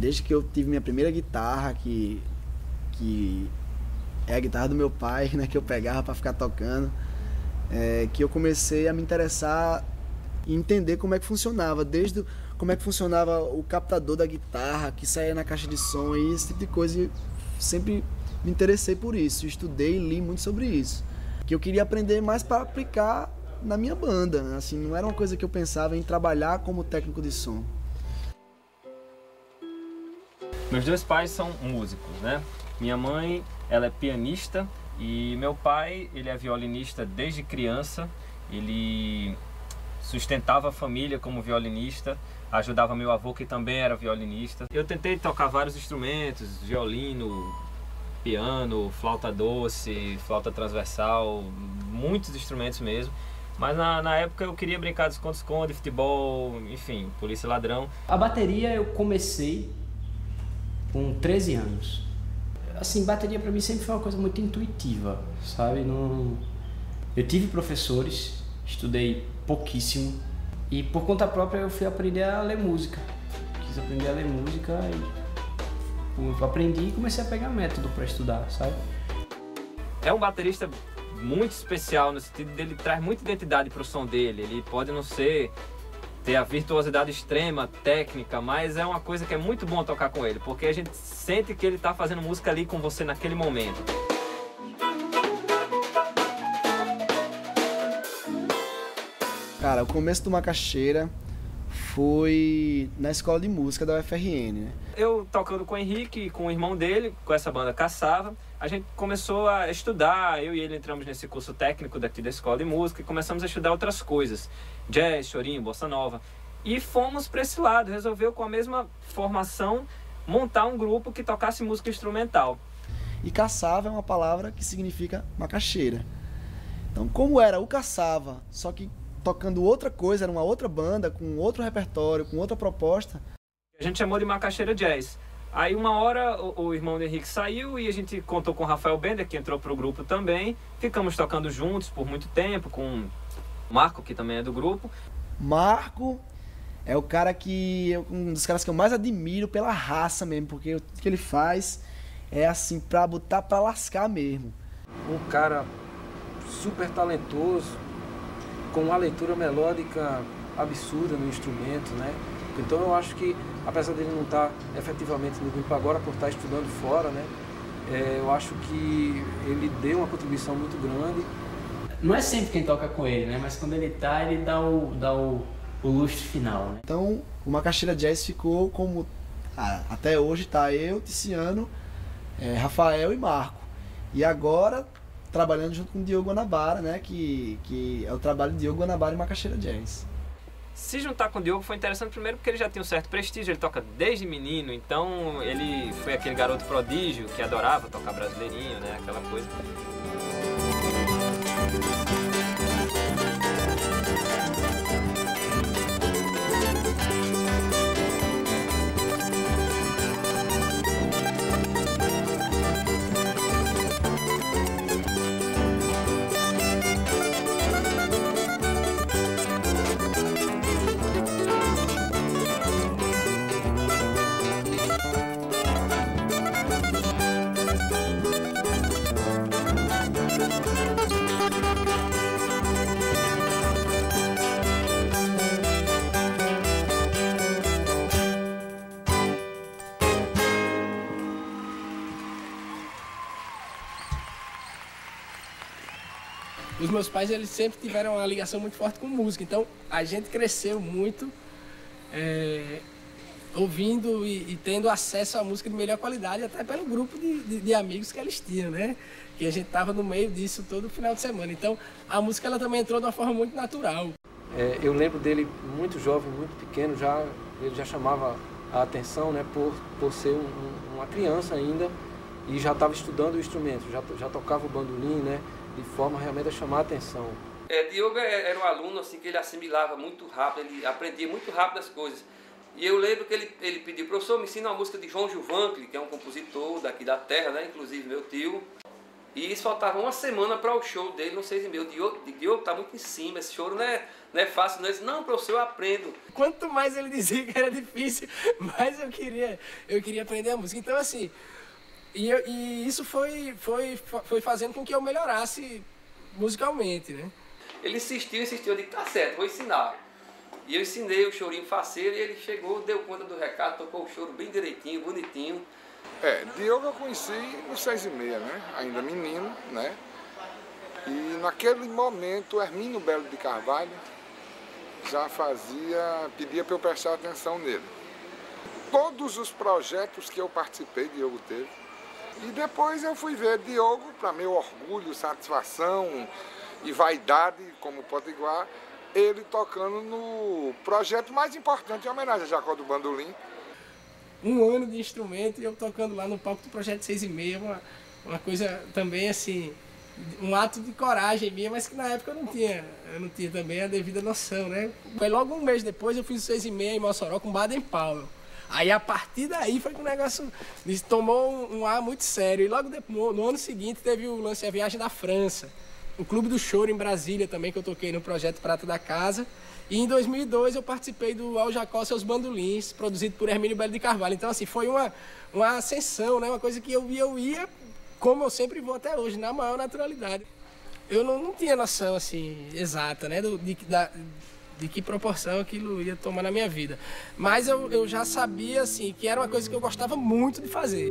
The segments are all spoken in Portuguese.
Desde que eu tive minha primeira guitarra, que é a guitarra do meu pai, né, que eu pegava para ficar tocando, que eu comecei a me interessar e entender como é que funcionava, desde como é que funcionava o captador da guitarra, que saía na caixa de som e esse tipo de coisa. E sempre me interessei por isso, estudei e li muito sobre isso, que eu queria aprender mais para aplicar na minha banda, assim, não era uma coisa que eu pensava em trabalhar como técnico de som. Meus dois pais são músicos, né? Minha mãe, ela é pianista e meu pai, ele é violinista desde criança. Ele sustentava a família como violinista, ajudava meu avô, que também era violinista. Eu tentei tocar vários instrumentos, violino, piano, flauta doce, flauta transversal, muitos instrumentos mesmo. Mas na época eu queria brincar de esconde-esconde, futebol, enfim, polícia e ladrão. A bateria eu comecei com 13 anos. Assim, bateria pra mim sempre foi uma coisa muito intuitiva, sabe? Não... Eu tive professores, estudei pouquíssimo e por conta própria eu fui aprender a ler música. Quis aprender a ler música e eu aprendi e comecei a pegar método para estudar, sabe? É um baterista muito especial no sentido dele traz muita identidade pro som dele. Ele pode não ter a virtuosidade extrema, técnica, mas é uma coisa que é muito bom tocar com ele, porque a gente sente que ele está fazendo música ali com você naquele momento. Cara, o começo do Macaxeira foi na escola de música da UFRN, né? Eu tocando com o Henrique e com o irmão dele, com essa banda Caçava, a gente começou a estudar, eu e ele entramos nesse curso técnico daqui da escola de música e começamos a estudar outras coisas, jazz, chorinho, bossa nova, e fomos para esse lado, resolveu com a mesma formação montar um grupo que tocasse música instrumental. E Caçava é uma palavra que significa macaxeira. Então, como era o Caçava, só que tocando outra coisa, era uma outra banda, com outro repertório, com outra proposta. A gente chamou de Macaxeira Jazz. Aí uma hora o irmão do Henrique saiu e a gente contou com o Rafael Bender, que entrou pro grupo também. Ficamos tocando juntos por muito tempo, com o Marco, que também é do grupo. Marco é o cara um dos caras que eu mais admiro pela raça mesmo, porque o que ele faz é assim, pra botar pra lascar mesmo. Um cara super talentoso, com uma leitura melódica absurda no instrumento, né? Então eu acho que, apesar dele não estar efetivamente no grupo agora, por estar estudando fora, né? Eu acho que ele deu uma contribuição muito grande. Não é sempre quem toca com ele, né? Mas quando ele tá, ele dá o lustre final, né? Então o Macaxeira Jazz ficou como... até hoje tá eu, Tiziano, Rafael e Marco. E agora trabalhando junto com o Diogo Guanabara, né? Que é o trabalho de Diogo Guanabara e Macaxeira Jazz. Se juntar com o Diogo foi interessante primeiro porque ele já tem um certo prestígio, ele toca desde menino, então ele foi aquele garoto prodígio que adorava tocar brasileirinho, né, aquela coisa. Os meus pais, eles sempre tiveram uma ligação muito forte com música, então a gente cresceu muito ouvindo e tendo acesso à música de melhor qualidade, até pelo grupo de amigos que eles tinham, né? Que a gente tava no meio disso todo final de semana. Então a música ela também entrou de uma forma muito natural. Eu lembro dele muito jovem, muito pequeno, ele já chamava a atenção, né, por ser uma criança ainda e já estava estudando o instrumento, já tocava o bandolim, né? De forma realmente a chamar a atenção. Diogo era um aluno assim, que ele assimilava muito rápido, ele aprendia muito rápido as coisas. E eu lembro que ele pediu, professor, me ensina uma música de João Gilvan, que é um compositor daqui da terra, né? Inclusive meu tio. E isso faltava uma semana para o show dele no 6,5. O Diogo tá muito em cima, esse choro não é fácil. Não, professor, eu aprendo. Quanto mais ele dizia que era difícil, mais eu queria aprender a música. Então, assim, e isso foi fazendo com que eu melhorasse musicalmente, né? Ele insistiu, eu disse, tá certo, vou ensinar. E eu ensinei o chorinho faceiro e ele chegou, deu conta do recado, tocou o choro bem direitinho, bonitinho. Diogo eu conheci no 6,5, né? Ainda menino, né? E naquele momento, Hermínio Belo de Carvalho já pedia para eu prestar atenção nele. Todos os projetos que eu participei, Diogo teve. E depois eu fui ver Diogo, para meu orgulho, satisfação e vaidade como potiguar, ele tocando no projeto mais importante em homenagem a Jacó do Bandolim. 1 ano de instrumento e eu tocando lá no palco do Projeto 6,5, uma coisa também assim, um ato de coragem minha, mas que na época eu não tinha também a devida noção, né? Foi logo um mês depois eu fiz o 6,5 em Mossoró com Baden Powell. Aí a partir daí foi que o negócio tomou um ar muito sério. E logo depois, no ano seguinte teve o lance A Viagem da França, o Clube do Choro em Brasília também, que eu toquei no projeto Prata da Casa. E em 2002 eu participei do Ao Jacó Seus Bandolins, produzido por Hermínio Belo de Carvalho. Então, assim, foi uma ascensão, né? Uma coisa que eu ia, como eu sempre vou até hoje, na maior naturalidade. Eu não tinha noção, assim, exata, né? De que proporção aquilo ia tomar na minha vida. Mas eu já sabia, assim, que era uma coisa que eu gostava muito de fazer.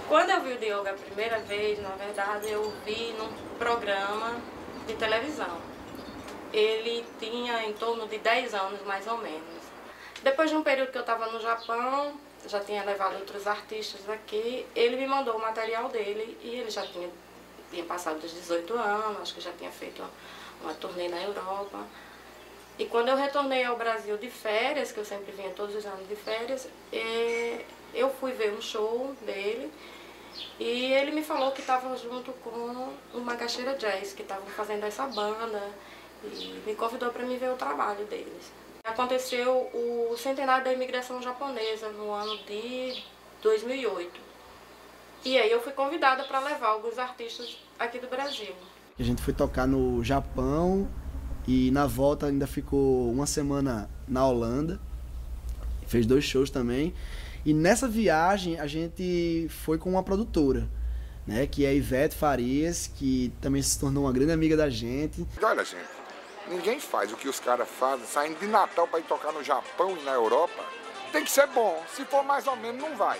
Quando eu vi o Diogo a primeira vez, na verdade, eu vi num programa de televisão. Ele tinha em torno de 10 anos, mais ou menos. Depois de um período que eu estava no Japão, já tinha levado outros artistas aqui, ele me mandou o material dele e ele já tinha passado dos 18 anos, acho que já tinha feito uma turnê na Europa. E quando eu retornei ao Brasil de férias, que eu sempre vinha todos os anos de férias, eu fui ver um show dele e ele me falou que estava junto com o Macaxeira Jazz, que estavam fazendo essa banda, e me convidou para me ver o trabalho deles. Aconteceu o centenário da imigração japonesa no ano de 2008. E aí eu fui convidada para levar alguns artistas aqui do Brasil. A gente foi tocar no Japão e na volta ainda ficou uma semana na Holanda. Fez 2 shows também. E nessa viagem a gente foi com uma produtora, né, que é a Ivete Farias, que também se tornou uma grande amiga da gente. Olha, gente, ninguém faz o que os caras fazem, saindo de Natal para ir tocar no Japão e na Europa. Tem que ser bom, se for mais ou menos não vai.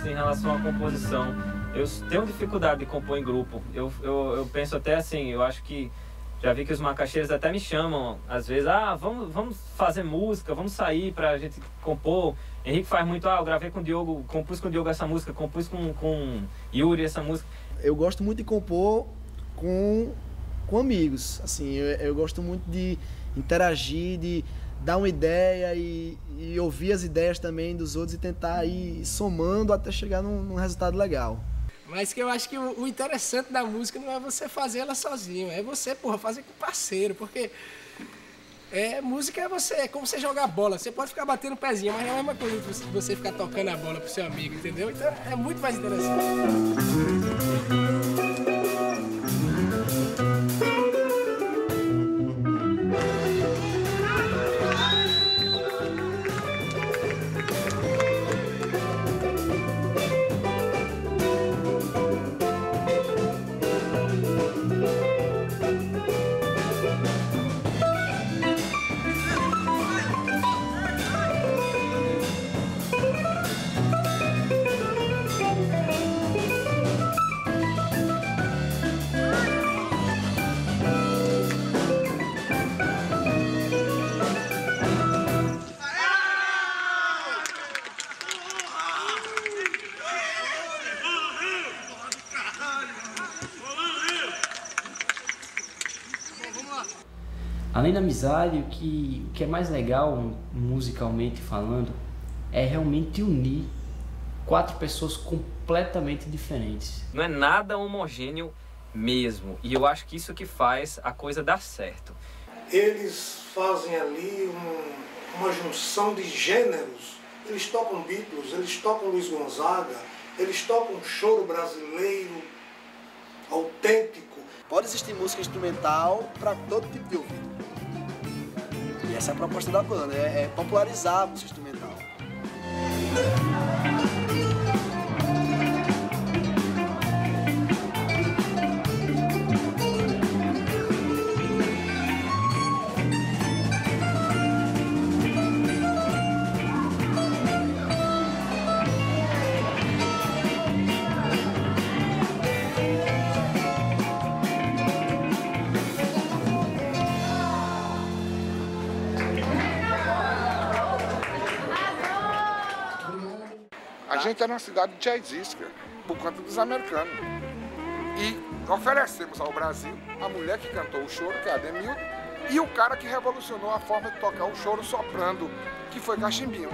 Em relação à composição, eu tenho dificuldade de compor em grupo. Eu penso até assim, eu acho que já vi que os macaxeiros até me chamam às vezes, vamos fazer música, vamos sair pra gente compor. Henrique faz muito, eu gravei com o Diogo, compus com o Diogo essa música, compus com Yuri essa música. eu gosto muito de compor com amigos. Assim, eu gosto muito de interagir, de dar uma ideia e ouvir as ideias também dos outros e tentar ir somando até chegar num resultado legal. Mas que eu acho que o interessante da música não é você fazer ela sozinho, é você, fazer com parceiro, porque música é como você jogar bola. Você pode ficar batendo o pezinho, mas não é a mesma coisa que você ficar tocando a bola pro seu amigo, entendeu? Então é muito mais interessante. Além da amizade, o que é mais legal, musicalmente falando, é realmente unir 4 pessoas completamente diferentes. Não é nada homogêneo mesmo, e eu acho que isso que faz a coisa dar certo. Eles fazem ali uma junção de gêneros. Eles tocam Beatles, eles tocam Luiz Gonzaga, eles tocam choro brasileiro, autêntico. Pode existir música instrumental para todo tipo de ouvido. E essa é a proposta da banda, é popularizar a música instrumental. A gente era uma cidade jazzística, por conta dos americanos. E oferecemos ao Brasil a mulher que cantou o choro, que é a Ademilda, e o cara que revolucionou a forma de tocar o choro soprando, que foi Cachimbinho.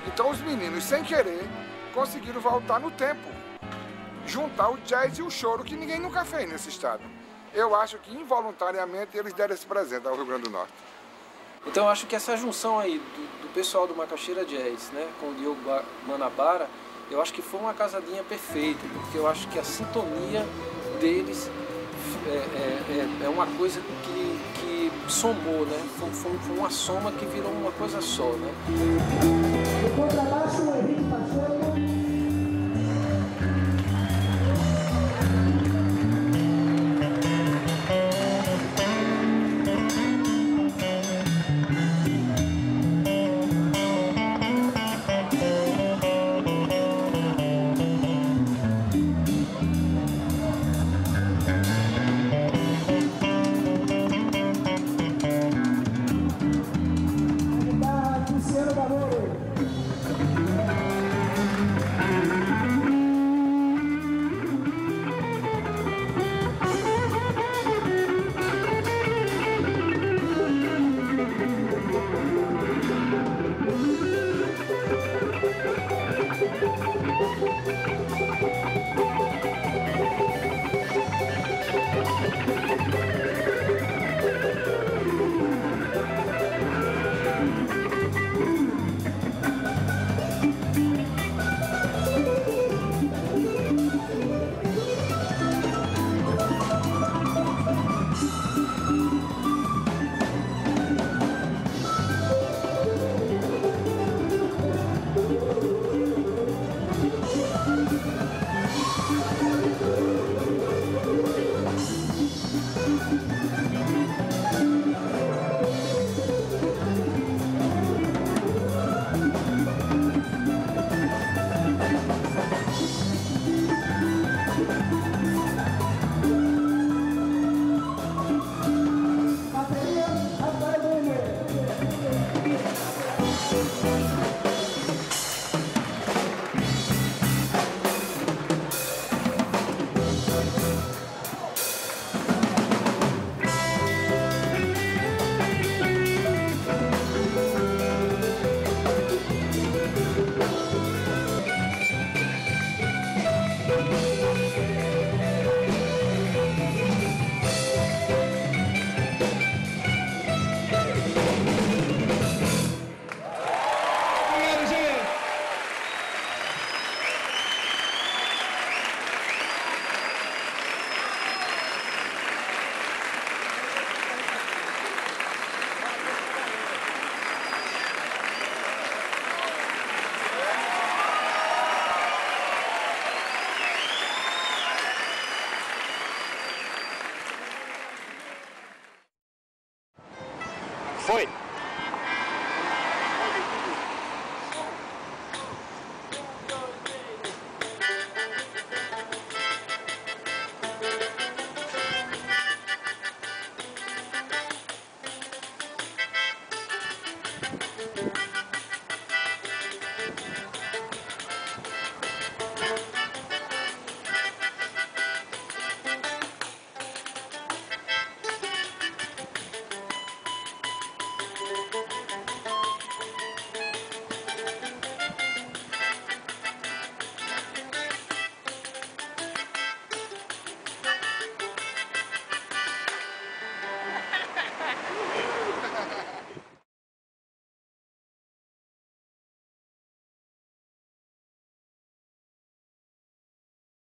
Então os meninos, sem querer, conseguiram voltar no tempo, juntar o jazz e o choro, que ninguém nunca fez nesse estado. Eu acho que involuntariamente eles deram esse presente ao Rio Grande do Norte. Então eu acho que essa junção aí do pessoal do Macaxeira Jazz, né, com o Diogo Manabara, eu acho que foi uma casadinha perfeita, porque eu acho que a sintonia deles é uma coisa que somou, né? Foi uma soma que virou uma coisa só, né? O contrabaixo, o Henrique Pacheco. Foi!